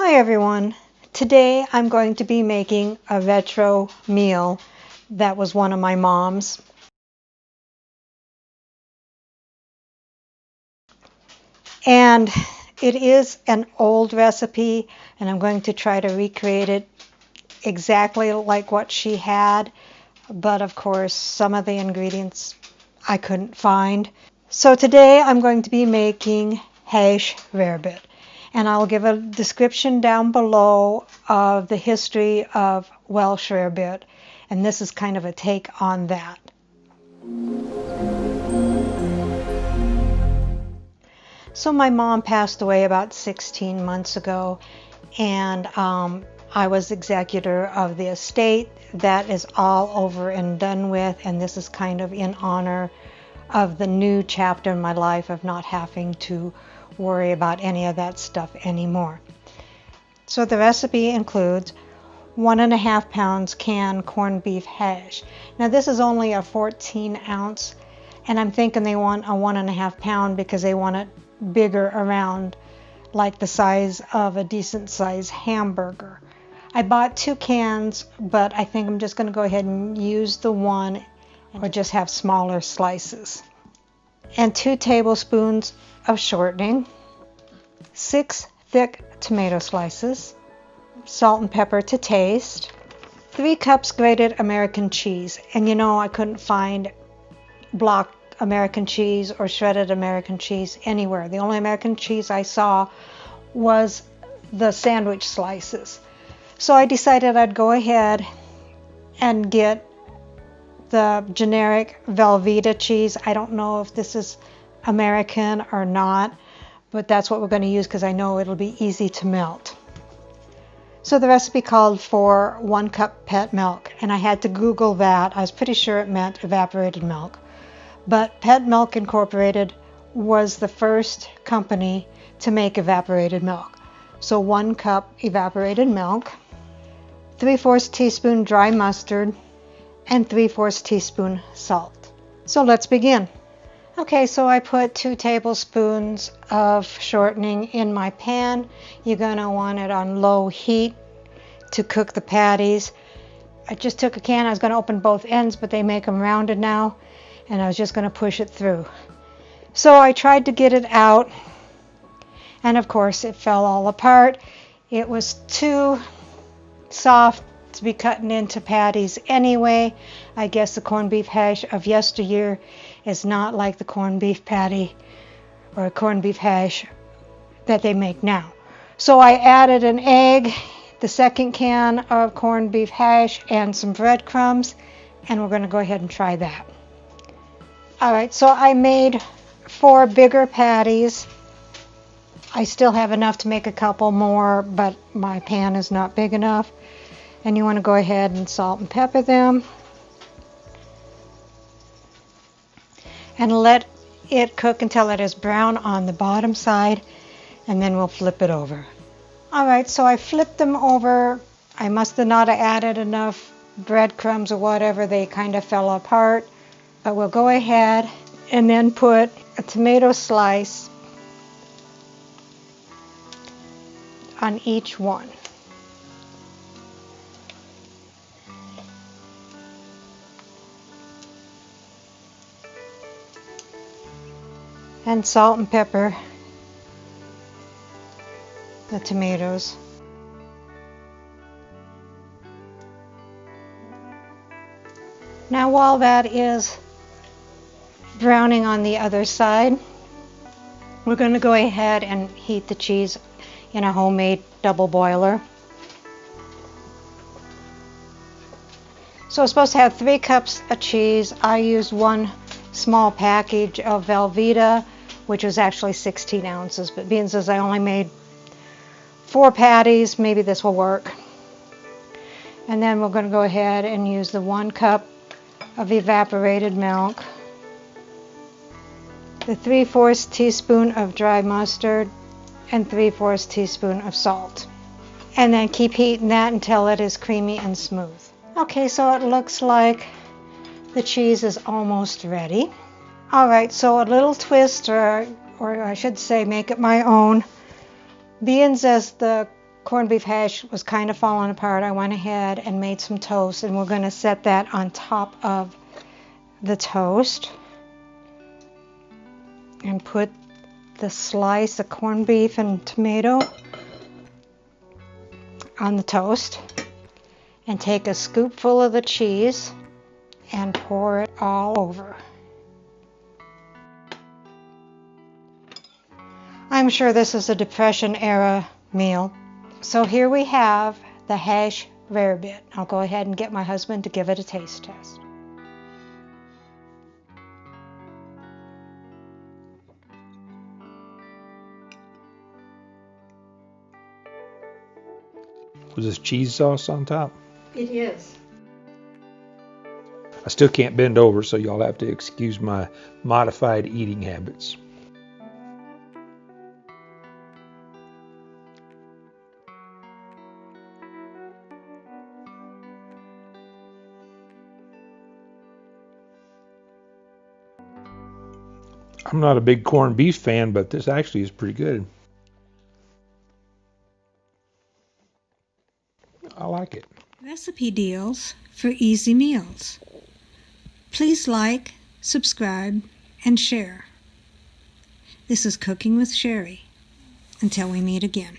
Hi everyone. Today I'm going to be making a retro meal that was one of my mom's. And it is an old recipe and I'm going to try to recreate it exactly like what she had. But of course some of the ingredients I couldn't find. So today I'm going to be making hash rarebit. And I'll give a description down below of the history of Welsh Rarebit. And this is kind of a take on that. So my mom passed away about 16 months ago, and I was executor of the estate. That is all over and done with, and this is kind of in honor of the new chapter in my life of not having to worry about any of that stuff anymore. So the recipe includes 1.5 pounds canned corned beef hash. Now this is only a 14 ounce, and I'm thinking they want a 1.5 pound because they want it bigger around, like the size of a decent size hamburger. I bought 2 cans, but I think I'm just going to go ahead and use the one or just have smaller slices. And 2 tablespoons of shortening, 6 thick tomato slices, salt and pepper to taste, 3 cups grated American cheese. And you know, I couldn't find block American cheese or shredded American cheese anywhere. The only American cheese I saw was the sandwich slices. So I decided I'd go ahead and get the generic Velveeta cheese. I don't know if this is American or not, but that's what we're going to use because I know it'll be easy to melt. So the recipe called for 1 cup pet milk, and I had to Google that. I was pretty sure it meant evaporated milk. But Pet Milk Incorporated was the first company to make evaporated milk. So 1 cup evaporated milk, 3/4 teaspoon dry mustard, and 3/4 teaspoon salt. So let's begin. Okay, so I put 2 tablespoons of shortening in my pan. You're going to want it on low heat to cook the patties. I just took a can. I was going to open both ends, but they make them rounded now, and I was just going to push it through. So I tried to get it out, and of course it fell all apart. It was too soft to be cutting into patties anyway. I guess the corned beef hash of yesteryear is not like the corned beef patty or corned beef hash that they make now. So I added an egg, the 2nd can of corned beef hash, and some breadcrumbs, and we're going to go ahead and try that. Alright, so I made 4 bigger patties. I still have enough to make a couple more, but my pan is not big enough. And you want to go ahead and salt and pepper them. And let it cook until it is brown on the bottom side, and then we'll flip it over. Alright, so I flipped them over. I must have not added enough breadcrumbs or whatever. They kind of fell apart. But we'll go ahead and then put a tomato slice on each one. And salt and pepper the tomatoes. Now while that is browning on the other side, we're going to go ahead and heat the cheese in a homemade double boiler. So it's supposed to have 3 cups of cheese. I used 1 small package of Velveeta, which was actually 16 ounces, but being as I only made 4 patties, maybe this will work. And then we're going to go ahead and use the 1 cup of evaporated milk, the 3/4 teaspoon of dry mustard, and 3/4 teaspoon of salt. And then keep heating that until it is creamy and smooth. Okay, so it looks like the cheese is almost ready. Alright, so a little twist, or I should say make it my own. Being as the corned beef hash was kind of falling apart, I went ahead and made some toast, and we're going to set that on top of the toast and put the slice of corned beef and tomato on the toast, and take a scoopful of the cheese and pour it all over. I'm sure this is a Depression era meal. So here we have the hash rarebit. I'll go ahead and get my husband to give it a taste test. Was this cheese sauce on top? It is. I still can't bend over, so y'all have to excuse my modified eating habits. I'm not a big corned beef fan, but this actually is pretty good. I like it. Recipe deals for easy meals. Please like, subscribe, and share. This is Cooking with Sherry. Until we meet again.